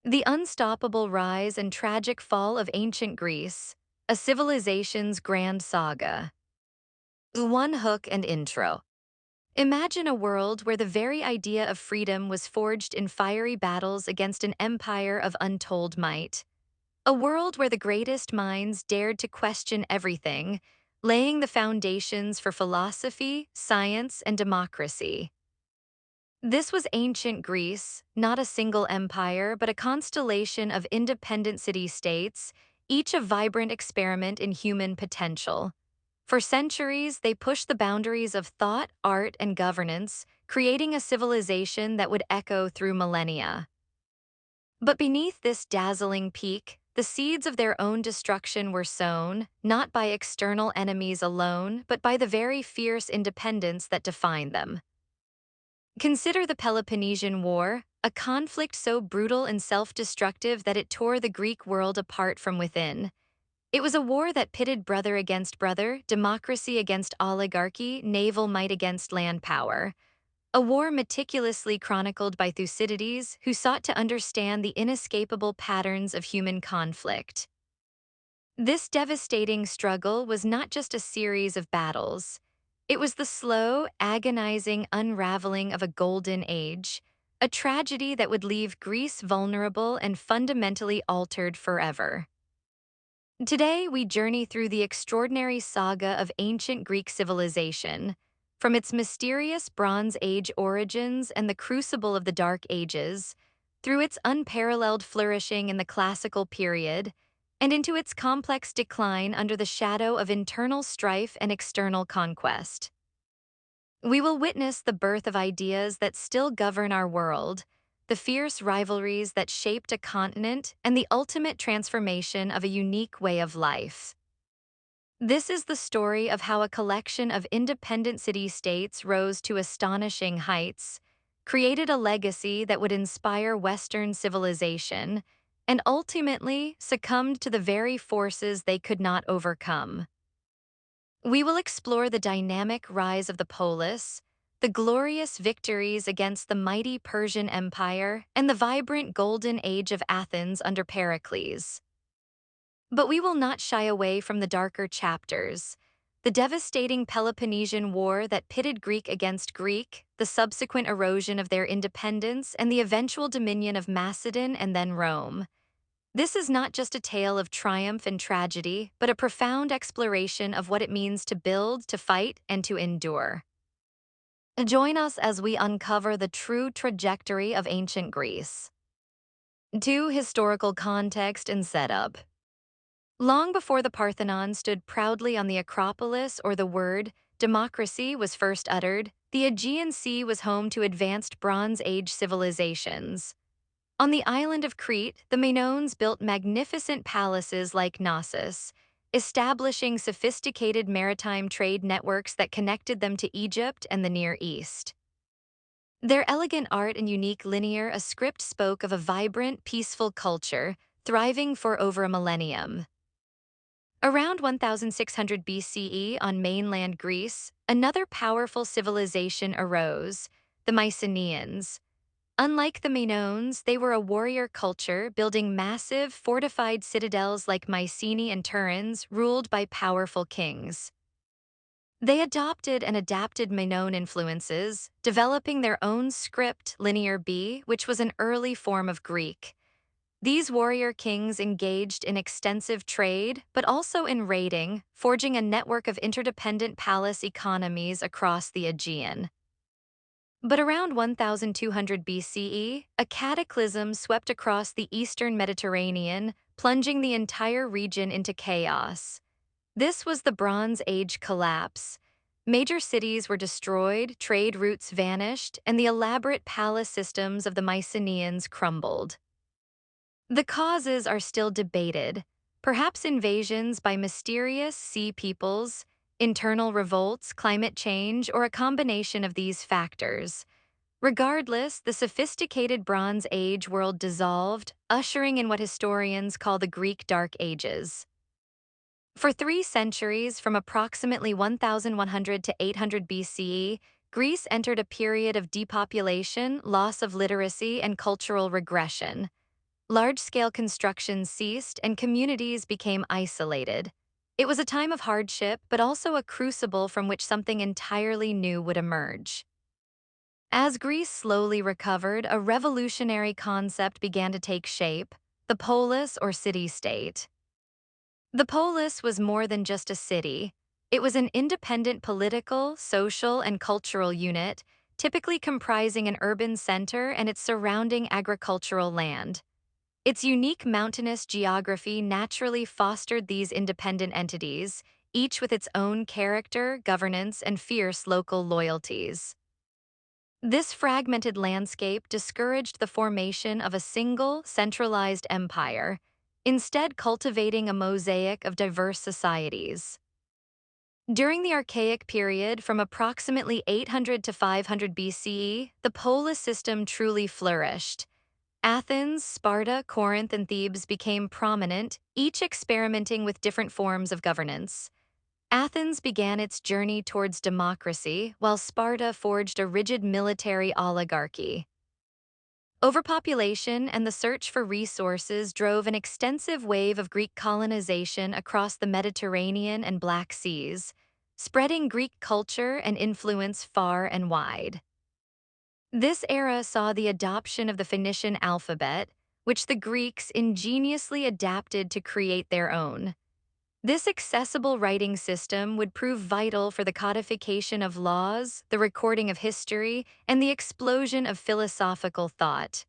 The unstoppable rise and tragic fall of ancient Greece, a civilization's grand saga. One hook and intro. Imagine a world where the very idea of freedom was forged in fiery battles against an empire of untold might. A world where the greatest minds dared to question everything, laying the foundations for philosophy, science, and democracy. This was ancient Greece, not a single empire, but a constellation of independent city-states, each a vibrant experiment in human potential. For centuries, they pushed the boundaries of thought, art, and governance, creating a civilization that would echo through millennia. But beneath this dazzling peak, the seeds of their own destruction were sown, not by external enemies alone, but by the very fierce independence that defined them. Consider the Peloponnesian War, a conflict so brutal and self-destructive that it tore the Greek world apart from within. It was a war that pitted brother against brother, democracy against oligarchy, naval might against land power. A war meticulously chronicled by Thucydides, who sought to understand the inescapable patterns of human conflict. This devastating struggle was not just a series of battles. It was the slow, agonizing unraveling of a golden age, a tragedy that would leave Greece vulnerable and fundamentally altered forever. Today, we journey through the extraordinary saga of ancient Greek civilization, from its mysterious Bronze Age origins and the crucible of the Dark Ages, through its unparalleled flourishing in the classical period, and into its complex decline under the shadow of internal strife and external conquest. We will witness the birth of ideas that still govern our world, the fierce rivalries that shaped a continent, and the ultimate transformation of a unique way of life. This is the story of how a collection of independent city-states rose to astonishing heights, created a legacy that would inspire Western civilization, and ultimately succumbed to the very forces they could not overcome. We will explore the dynamic rise of the Polis, the glorious victories against the mighty Persian Empire, and the vibrant Golden Age of Athens under Pericles. But we will not shy away from the darker chapters. The devastating Peloponnesian War that pitted Greek against Greek, the subsequent erosion of their independence, and the eventual dominion of Macedon and then Rome. This is not just a tale of triumph and tragedy, but a profound exploration of what it means to build, to fight, and to endure. Join us as we uncover the true trajectory of ancient Greece. 2. Historical context and setup. Long before the Parthenon stood proudly on the Acropolis or the word democracy was first uttered, the Aegean Sea was home to advanced Bronze Age civilizations. On the island of Crete, the Minoans built magnificent palaces like Knossos, establishing sophisticated maritime trade networks that connected them to Egypt and the Near East. Their elegant art and unique linear script spoke of a vibrant, peaceful culture, thriving for over a millennium. Around 1600 BCE on mainland Greece, another powerful civilization arose, the Mycenaeans. Unlike the Minoans, they were a warrior culture building massive, fortified citadels like Mycenae and Turins, ruled by powerful kings. They adopted and adapted Minoan influences, developing their own script, Linear B, which was an early form of Greek. These warrior kings engaged in extensive trade, but also in raiding, forging a network of interdependent palace economies across the Aegean. But around 1200 BCE, a cataclysm swept across the eastern Mediterranean, plunging the entire region into chaos. This was the Bronze Age collapse. Major cities were destroyed, trade routes vanished, and the elaborate palace systems of the Mycenaeans crumbled. The causes are still debated, perhaps invasions by mysterious sea peoples, internal revolts, climate change, or a combination of these factors. Regardless, the sophisticated Bronze Age world dissolved, ushering in what historians call the Greek Dark Ages. For 3 centuries, from approximately 1100 to 800 BCE, Greece entered a period of depopulation, loss of literacy, and cultural regression. Large-scale construction ceased and communities became isolated. It was a time of hardship, but also a crucible from which something entirely new would emerge. As Greece slowly recovered, a revolutionary concept began to take shape: the polis or city-state. The polis was more than just a city. It was an independent political, social, and cultural unit, typically comprising an urban center and its surrounding agricultural land. Its unique mountainous geography naturally fostered these independent entities, each with its own character, governance, and fierce local loyalties. This fragmented landscape discouraged the formation of a single, centralized empire, instead cultivating a mosaic of diverse societies. During the Archaic period, from approximately 800 to 500 BCE, the polis system truly flourished. Athens, Sparta, Corinth, and Thebes became prominent, each experimenting with different forms of governance. Athens began its journey towards democracy, while Sparta forged a rigid military oligarchy. Overpopulation and the search for resources drove an extensive wave of Greek colonization across the Mediterranean and Black Seas, spreading Greek culture and influence far and wide. This era saw the adoption of the Phoenician alphabet, which the Greeks ingeniously adapted to create their own. This accessible writing system would prove vital for the codification of laws, the recording of history, and the explosion of philosophical thought.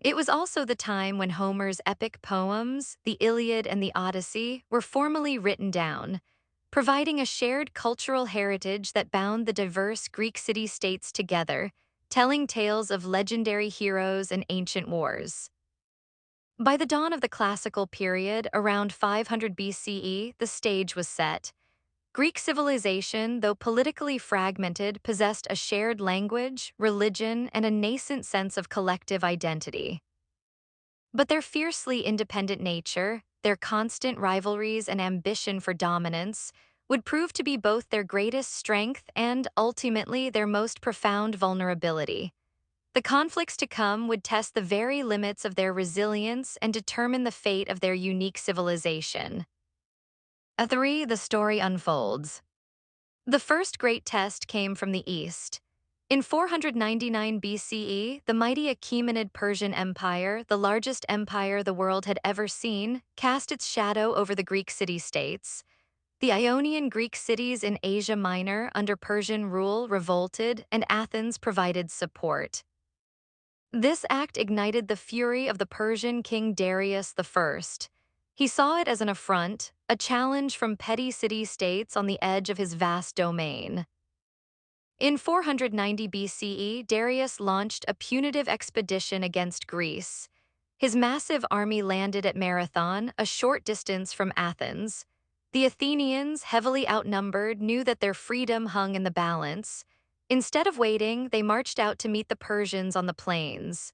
It was also the time when Homer's epic poems, the Iliad and the Odyssey, were formally written down, providing a shared cultural heritage that bound the diverse Greek city-states together, telling tales of legendary heroes and ancient wars. By the dawn of the classical period, around 500 BCE, the stage was set. Greek civilization, though politically fragmented, possessed a shared language, religion, and a nascent sense of collective identity. But their fiercely independent nature, their constant rivalries and ambition for dominance, would prove to be both their greatest strength and, ultimately, their most profound vulnerability. The conflicts to come would test the very limits of their resilience and determine the fate of their unique civilization. At 3, the story unfolds. The first great test came from the east. In 499 BCE, the mighty Achaemenid Persian Empire, the largest empire the world had ever seen, cast its shadow over the Greek city-states. The Ionian Greek cities in Asia Minor under Persian rule revolted, and Athens provided support. This act ignited the fury of the Persian king Darius I. He saw it as an affront, a challenge from petty city-states on the edge of his vast domain. In 490 BCE, Darius launched a punitive expedition against Greece. His massive army landed at Marathon, a short distance from Athens. The Athenians, heavily outnumbered, knew that their freedom hung in the balance. Instead of waiting, they marched out to meet the Persians on the plains.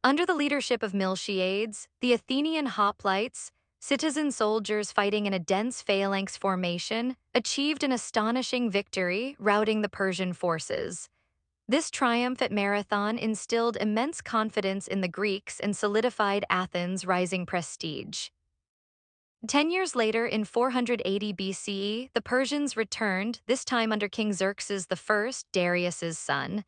Under the leadership of Miltiades, the Athenian hoplites, citizen soldiers fighting in a dense phalanx formation, achieved an astonishing victory, routing the Persian forces. This triumph at Marathon instilled immense confidence in the Greeks and solidified Athens' rising prestige. 10 years later, in 480 BCE, the Persians returned, this time under King Xerxes I, Darius's son.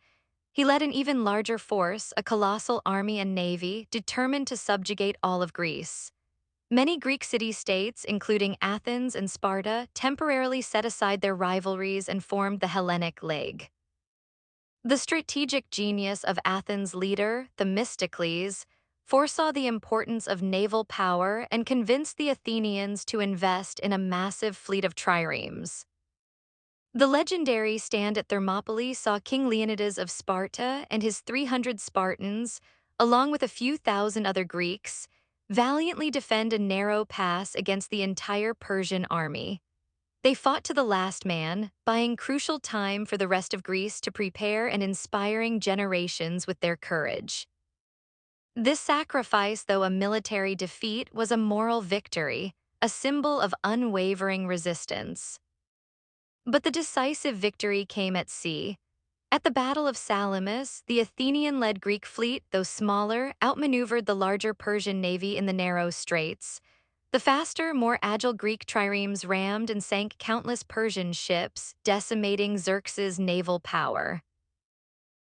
He led an even larger force, a colossal army and navy, determined to subjugate all of Greece. Many Greek city-states, including Athens and Sparta, temporarily set aside their rivalries and formed the Hellenic League. The strategic genius of Athens' leader, Themistocles, foresaw the importance of naval power and convinced the Athenians to invest in a massive fleet of triremes. The legendary stand at Thermopylae saw King Leonidas of Sparta and his 300 Spartans, along with a few thousand other Greeks, valiantly defend a narrow pass against the entire Persian army. They fought to the last man, buying crucial time for the rest of Greece to prepare and inspiring generations with their courage. This sacrifice, though a military defeat, was a moral victory, a symbol of unwavering resistance. But the decisive victory came at sea. At the Battle of Salamis, the Athenian-led Greek fleet, though smaller, outmaneuvered the larger Persian navy in the narrow straits. The faster, more agile Greek triremes rammed and sank countless Persian ships, decimating Xerxes' naval power.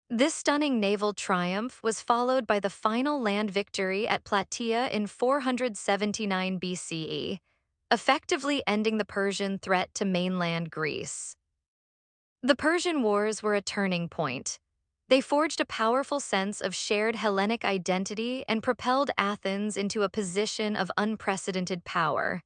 This stunning naval triumph was followed by the final land victory at Plataea in 479 BCE, effectively ending the Persian threat to mainland Greece. The Persian Wars were a turning point. They forged a powerful sense of shared Hellenic identity and propelled Athens into a position of unprecedented power.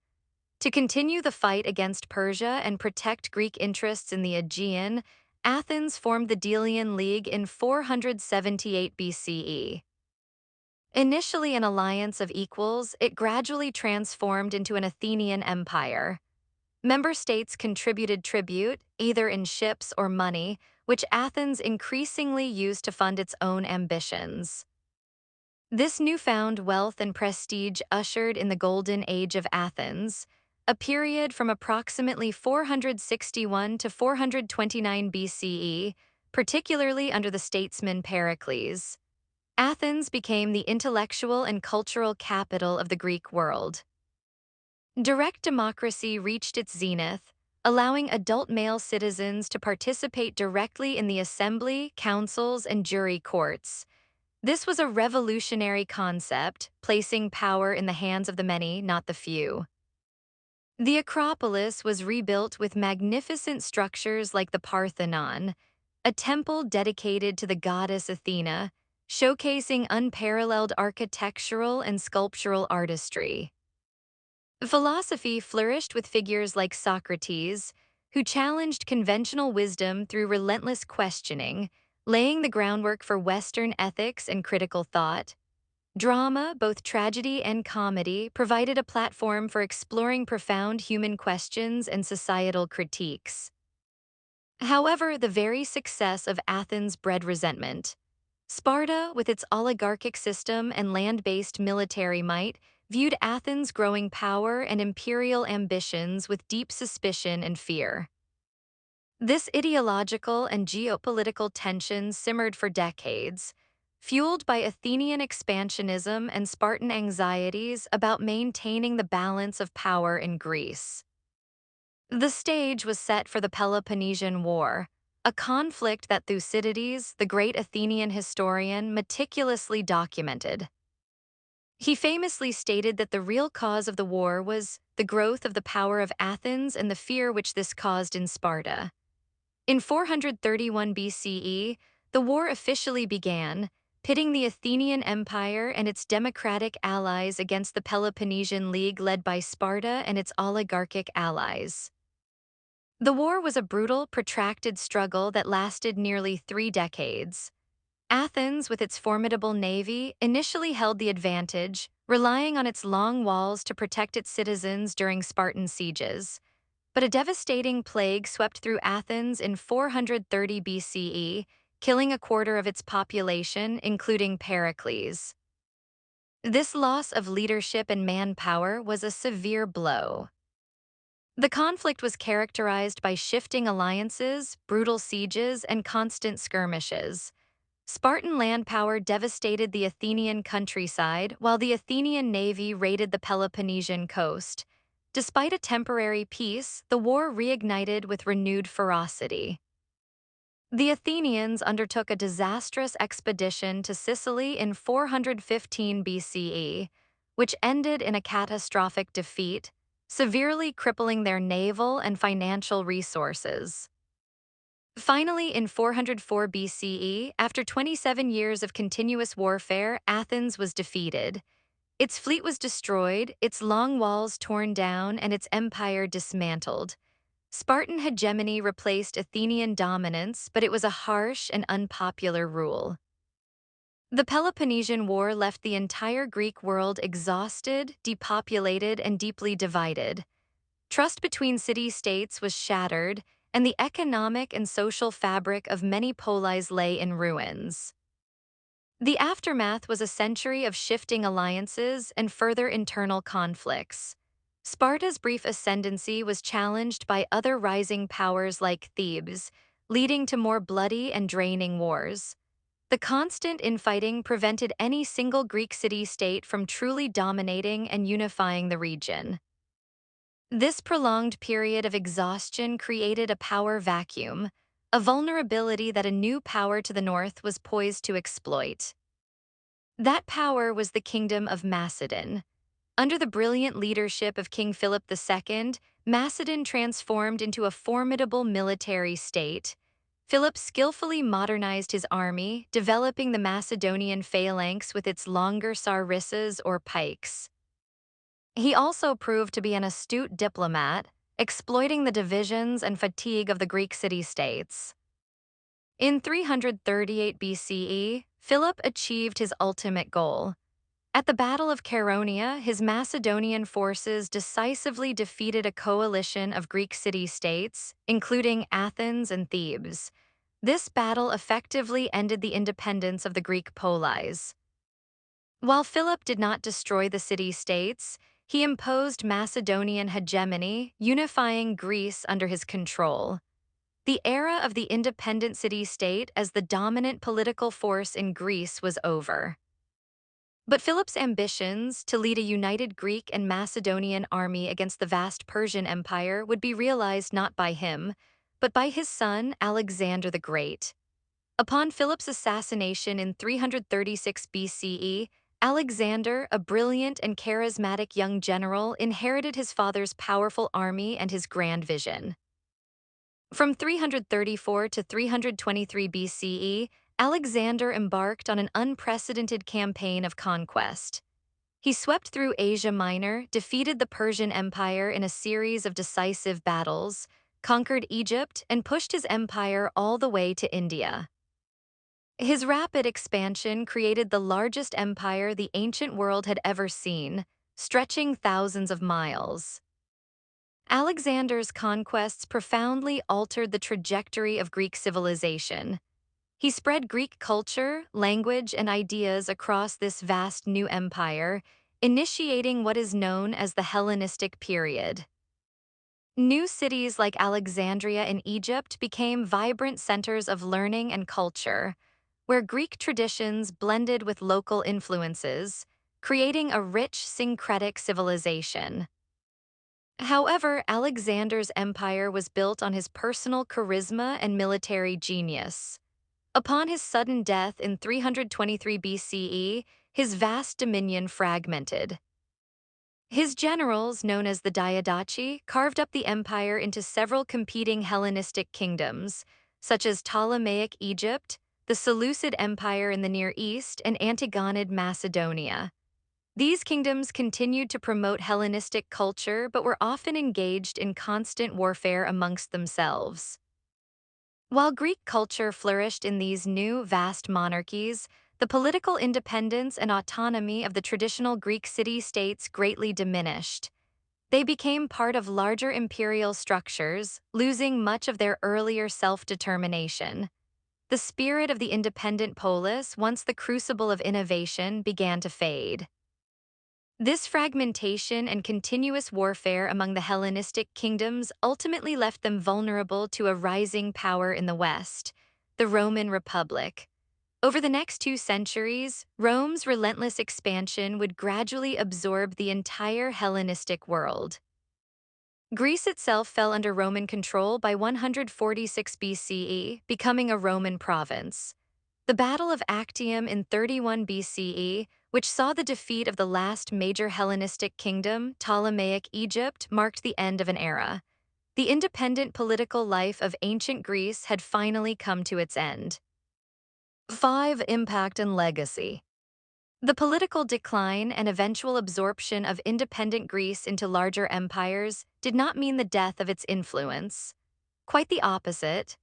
To continue the fight against Persia and protect Greek interests in the Aegean, Athens formed the Delian League in 478 BCE. Initially an alliance of equals, it gradually transformed into an Athenian empire. Member states contributed tribute, either in ships or money, which Athens increasingly used to fund its own ambitions. This newfound wealth and prestige ushered in the Golden Age of Athens, a period from approximately 461 to 429 BCE, particularly under the statesman Pericles. Athens became the intellectual and cultural capital of the Greek world. Direct democracy reached its zenith, allowing adult male citizens to participate directly in the assembly, councils, and jury courts. This was a revolutionary concept, placing power in the hands of the many, not the few. The Acropolis was rebuilt with magnificent structures like the Parthenon, a temple dedicated to the goddess Athena, showcasing unparalleled architectural and sculptural artistry. Philosophy flourished with figures like Socrates, who challenged conventional wisdom through relentless questioning, laying the groundwork for Western ethics and critical thought. Drama, both tragedy and comedy, provided a platform for exploring profound human questions and societal critiques. However, the very success of Athens bred resentment. Sparta, with its oligarchic system and land-based military might, viewed Athens' growing power and imperial ambitions with deep suspicion and fear. This ideological and geopolitical tension simmered for decades, fueled by Athenian expansionism and Spartan anxieties about maintaining the balance of power in Greece. The stage was set for the Peloponnesian War, a conflict that Thucydides, the great Athenian historian, meticulously documented. He famously stated that the real cause of the war was the growth of the power of Athens and the fear which this caused in Sparta. In 431 BCE, the war officially began, pitting the Athenian Empire and its democratic allies against the Peloponnesian League led by Sparta and its oligarchic allies. The war was a brutal, protracted struggle that lasted nearly 3 decades. Athens, with its formidable navy, initially held the advantage, relying on its long walls to protect its citizens during Spartan sieges. But a devastating plague swept through Athens in 430 BCE, killing a quarter of its population, including Pericles. This loss of leadership and manpower was a severe blow. The conflict was characterized by shifting alliances, brutal sieges, and constant skirmishes. Spartan land power devastated the Athenian countryside, while the Athenian navy raided the Peloponnesian coast. Despite a temporary peace, the war reignited with renewed ferocity. The Athenians undertook a disastrous expedition to Sicily in 415 BCE, which ended in a catastrophic defeat, severely crippling their naval and financial resources. Finally, in 404 BCE, after 27 years of continuous warfare, Athens was defeated. Its fleet was destroyed, its long walls torn down, and its empire dismantled. Spartan hegemony replaced Athenian dominance, but it was a harsh and unpopular rule. The Peloponnesian War left the entire Greek world exhausted, depopulated, and deeply divided. Trust between city-states was shattered, and the economic and social fabric of many polis lay in ruins. The aftermath was a century of shifting alliances and further internal conflicts. Sparta's brief ascendancy was challenged by other rising powers like Thebes, leading to more bloody and draining wars. The constant infighting prevented any single Greek city-state from truly dominating and unifying the region. This prolonged period of exhaustion created a power vacuum, a vulnerability that a new power to the north was poised to exploit. That power was the Kingdom of Macedon. Under the brilliant leadership of King Philip II, Macedon transformed into a formidable military state. Philip skillfully modernized his army, developing the Macedonian phalanx with its longer sarissas or pikes. He also proved to be an astute diplomat, exploiting the divisions and fatigue of the Greek city-states. In 338 BCE, Philip achieved his ultimate goal. At the Battle of Chaeronea, his Macedonian forces decisively defeated a coalition of Greek city-states, including Athens and Thebes. This battle effectively ended the independence of the Greek Polis. While Philip did not destroy the city-states, he imposed Macedonian hegemony, unifying Greece under his control. The era of the independent city-state as the dominant political force in Greece was over. But Philip's ambitions to lead a united Greek and Macedonian army against the vast Persian Empire would be realized not by him, but by his son Alexander the Great. Upon Philip's assassination in 336 BCE, Alexander, a brilliant and charismatic young general, inherited his father's powerful army and his grand vision. From 334 to 323 BCE, Alexander embarked on an unprecedented campaign of conquest. He swept through Asia Minor, defeated the Persian Empire in a series of decisive battles, conquered Egypt, and pushed his empire all the way to India. His rapid expansion created the largest empire the ancient world had ever seen, stretching thousands of miles. Alexander's conquests profoundly altered the trajectory of Greek civilization. He spread Greek culture, language, and ideas across this vast new empire, initiating what is known as the Hellenistic period. New cities like Alexandria in Egypt became vibrant centers of learning and culture, where Greek traditions blended with local influences, creating a rich syncretic civilization. However, Alexander's empire was built on his personal charisma and military genius. Upon his sudden death in 323 BCE, his vast dominion fragmented. His generals, known as the Diadochi, carved up the empire into several competing Hellenistic kingdoms, such as Ptolemaic Egypt, the Seleucid Empire in the Near East, and Antigonid Macedonia. These kingdoms continued to promote Hellenistic culture but were often engaged in constant warfare amongst themselves. While Greek culture flourished in these new, vast monarchies, the political independence and autonomy of the traditional Greek city-states greatly diminished. They became part of larger imperial structures, losing much of their earlier self-determination. The spirit of the independent polis, once the crucible of innovation, began to fade. This fragmentation and continuous warfare among the Hellenistic kingdoms ultimately left them vulnerable to a rising power in the West, the Roman Republic. Over the next 2 centuries, Rome's relentless expansion would gradually absorb the entire Hellenistic world. Greece itself fell under Roman control by 146 BCE, becoming a Roman province. The Battle of Actium in 31 BCE, which saw the defeat of the last major Hellenistic kingdom, Ptolemaic Egypt, marked the end of an era. The independent political life of ancient Greece had finally come to its end. 5. Impact and legacy. The political decline and eventual absorption of independent Greece into larger empires did not mean the death of its influence. Quite the opposite.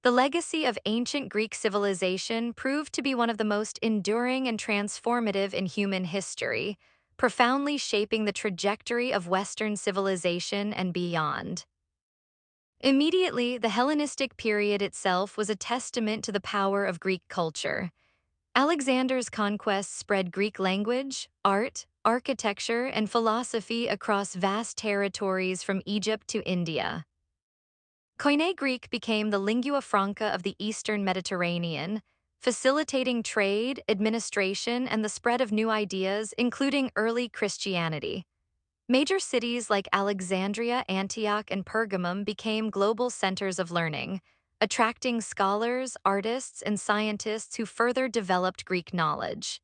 The legacy of ancient Greek civilization proved to be one of the most enduring and transformative in human history, profoundly shaping the trajectory of Western civilization and beyond. Immediately, the Hellenistic period itself was a testament to the power of Greek culture. Alexander's conquests spread Greek language, art, architecture, and philosophy across vast territories from Egypt to India. Koine Greek became the lingua franca of the Eastern Mediterranean, facilitating trade, administration, and the spread of new ideas, including early Christianity. Major cities like Alexandria, Antioch, and Pergamum became global centers of learning, attracting scholars, artists, and scientists who further developed Greek knowledge.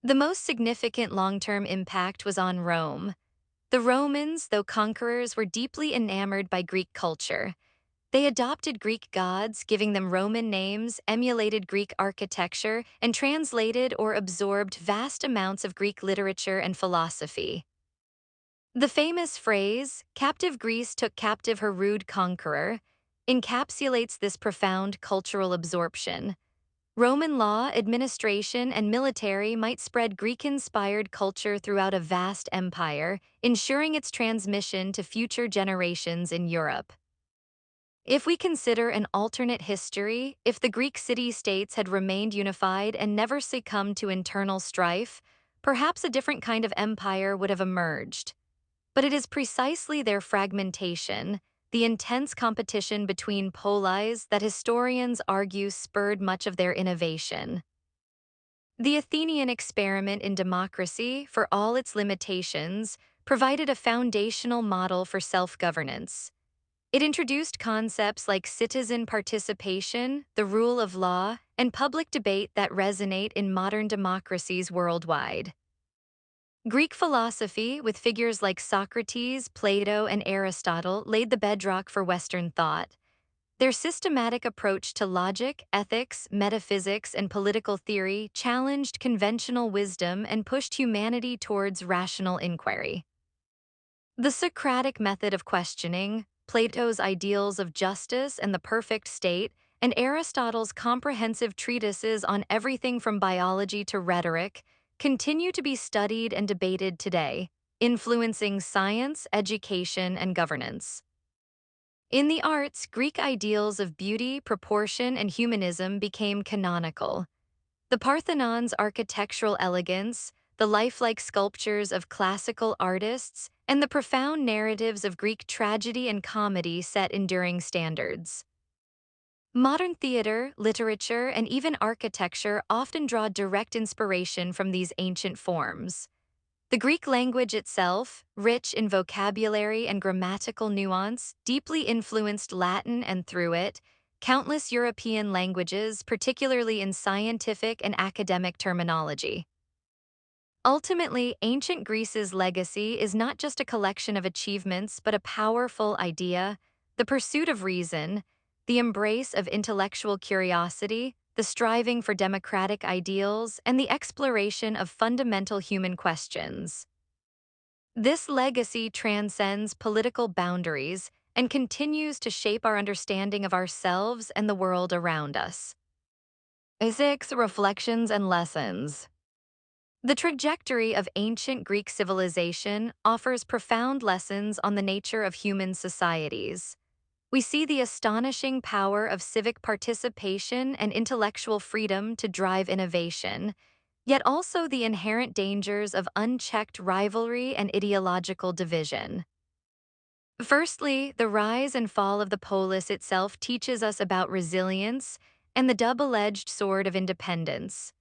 The most significant long-term impact was on Rome. The Romans, though conquerors, were deeply enamored by Greek culture. They adopted Greek gods, giving them Roman names, emulated Greek architecture, and translated or absorbed vast amounts of Greek literature and philosophy. The famous phrase, "Captive Greece took captive her rude conqueror," encapsulates this profound cultural absorption. Roman law, administration, and military might spread Greek-inspired culture throughout a vast empire, ensuring its transmission to future generations in Europe. If we consider an alternate history, if the Greek city-states had remained unified and never succumbed to internal strife, perhaps a different kind of empire would have emerged. But it is precisely their fragmentation, the intense competition between polis that historians argue spurred much of their innovation. The Athenian experiment in democracy, for all its limitations, provided a foundational model for self-governance. It introduced concepts like citizen participation, the rule of law, and public debate that resonate in modern democracies worldwide. Greek philosophy, with figures like Socrates, Plato, and Aristotle, laid the bedrock for Western thought. Their systematic approach to logic, ethics, metaphysics, and political theory challenged conventional wisdom and pushed humanity towards rational inquiry. The Socratic method of questioning, Plato's ideals of justice and the perfect state, and Aristotle's comprehensive treatises on everything from biology to rhetoric continue to be studied and debated today, influencing science, education, and governance. In the arts, Greek ideals of beauty, proportion, and humanism became canonical. The Parthenon's architectural elegance, the lifelike sculptures of classical artists, and the profound narratives of Greek tragedy and comedy set enduring standards. Modern theater, literature, and even architecture often draw direct inspiration from these ancient forms. The Greek language itself, rich in vocabulary and grammatical nuance, deeply influenced Latin, and through it, countless European languages, particularly in scientific and academic terminology. Ultimately, ancient Greece's legacy is not just a collection of achievements but a powerful idea, the pursuit of reason, the embrace of intellectual curiosity, the striving for democratic ideals, and the exploration of fundamental human questions. This legacy transcends political boundaries and continues to shape our understanding of ourselves and the world around us. 6. Reflections and lessons. The trajectory of ancient Greek civilization offers profound lessons on the nature of human societies. We see the astonishing power of civic participation and intellectual freedom to drive innovation, yet also the inherent dangers of unchecked rivalry and ideological division. Firstly, the rise and fall of the polis itself teaches us about resilience and the double-edged sword of independence.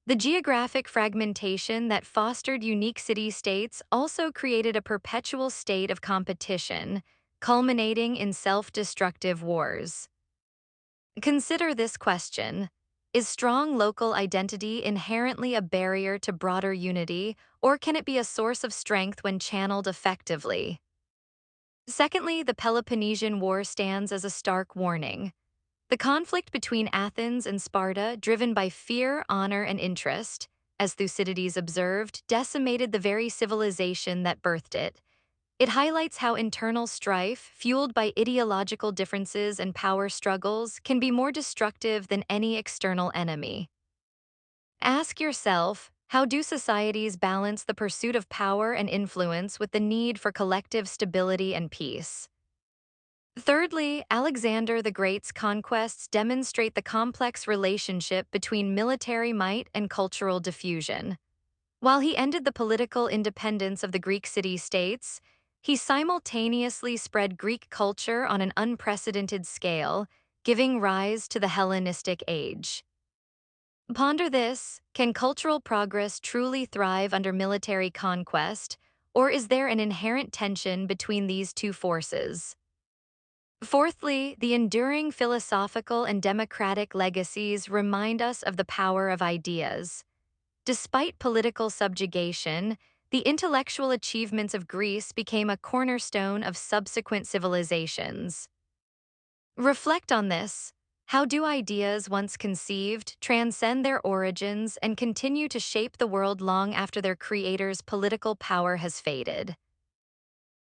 The geographic fragmentation that fostered unique city-states also created a perpetual state of competition, culminating in self-destructive wars. Consider this question: is strong local identity inherently a barrier to broader unity, or can it be a source of strength when channeled effectively? Secondly, the Peloponnesian War stands as a stark warning. The conflict between Athens and Sparta, driven by fear, honor, and interest, as Thucydides observed, decimated the very civilization that birthed it. It highlights how internal strife, fueled by ideological differences and power struggles, can be more destructive than any external enemy. Ask yourself, how do societies balance the pursuit of power and influence with the need for collective stability and peace? Thirdly, Alexander the Great's conquests demonstrate the complex relationship between military might and cultural diffusion. While he ended the political independence of the Greek city-states, He simultaneously spread Greek culture on an unprecedented scale, giving rise to the Hellenistic age. Ponder this: can cultural progress truly thrive under military conquest, or is there an inherent tension between these two forces? Fourthly, the enduring philosophical and democratic legacies remind us of the power of ideas. Despite political subjugation, the intellectual achievements of Greece became a cornerstone of subsequent civilizations. Reflect on this. How do ideas once conceived transcend their origins and continue to shape the world long after their creator's political power has faded?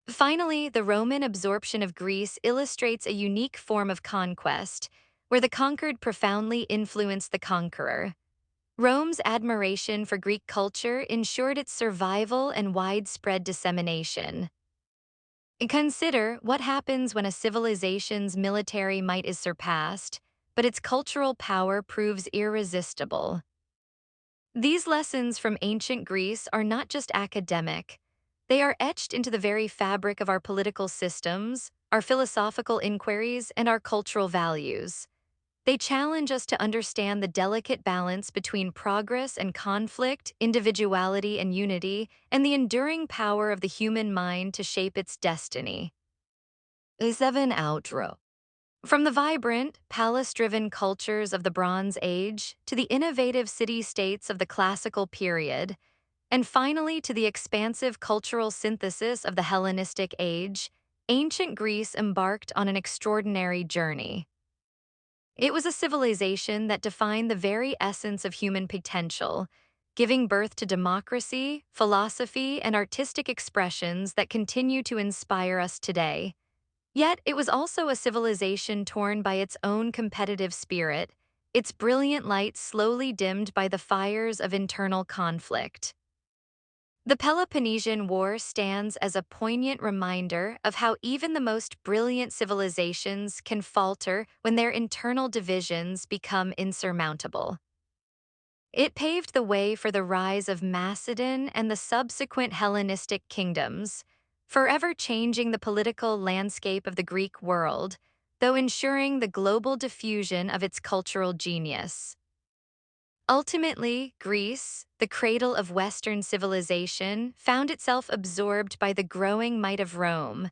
Finally, the Roman absorption of Greece illustrates a unique form of conquest, where the conquered profoundly influenced the conqueror. Rome's admiration for Greek culture ensured its survival and widespread dissemination. Consider what happens when a civilization's military might is surpassed, but its cultural power proves irresistible. These lessons from ancient Greece are not just academic, they are etched into the very fabric of our political systems, our philosophical inquiries, and our cultural values. They challenge us to understand the delicate balance between progress and conflict, individuality and unity, and the enduring power of the human mind to shape its destiny. 7 Outro. From the vibrant, palace-driven cultures of the Bronze Age to the innovative city-states of the Classical period, and finally to the expansive cultural synthesis of the Hellenistic age, ancient Greece embarked on an extraordinary journey. It was a civilization that defined the very essence of human potential, giving birth to democracy, philosophy, and artistic expressions that continue to inspire us today. Yet, it was also a civilization torn by its own competitive spirit, its brilliant light slowly dimmed by the fires of internal conflict. The Peloponnesian War stands as a poignant reminder of how even the most brilliant civilizations can falter when their internal divisions become insurmountable. It paved the way for the rise of Macedon and the subsequent Hellenistic kingdoms, forever changing the political landscape of the Greek world, though ensuring the global diffusion of its cultural genius. Ultimately, Greece, the cradle of Western civilization, found itself absorbed by the growing might of Rome,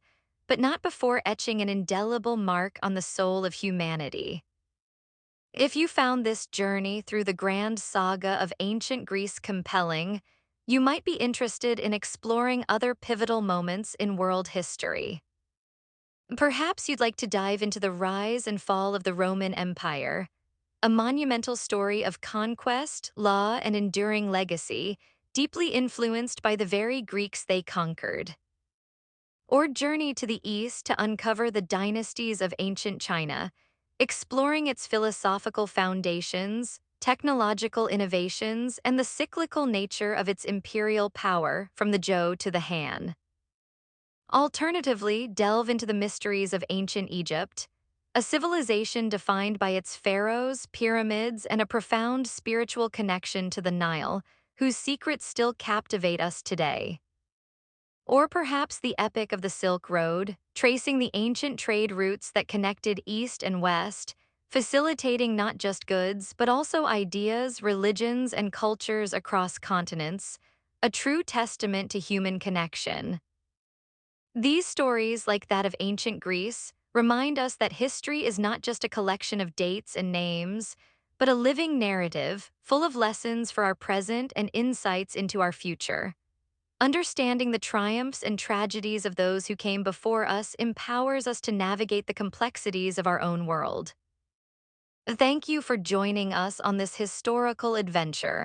but not before etching an indelible mark on the soul of humanity. If you found this journey through the grand saga of ancient Greece compelling, you might be interested in exploring other pivotal moments in world history. Perhaps you'd like to dive into the rise and fall of the Roman Empire, a monumental story of conquest, law, and enduring legacy, deeply influenced by the very Greeks they conquered. Or journey to the east to uncover the dynasties of ancient China, exploring its philosophical foundations, technological innovations, and the cyclical nature of its imperial power from the Zhou to the Han. Alternatively, delve into the mysteries of ancient Egypt, a civilization defined by its pharaohs, pyramids, and a profound spiritual connection to the Nile, whose secrets still captivate us today. Or perhaps the epic of the Silk Road, tracing the ancient trade routes that connected East and West, facilitating not just goods, but also ideas, religions, and cultures across continents, a true testament to human connection. These stories, like that of ancient Greece, remind us that history is not just a collection of dates and names, but a living narrative full of lessons for our present and insights into our future. Understanding the triumphs and tragedies of those who came before us empowers us to navigate the complexities of our own world. Thank you for joining us on this historical adventure.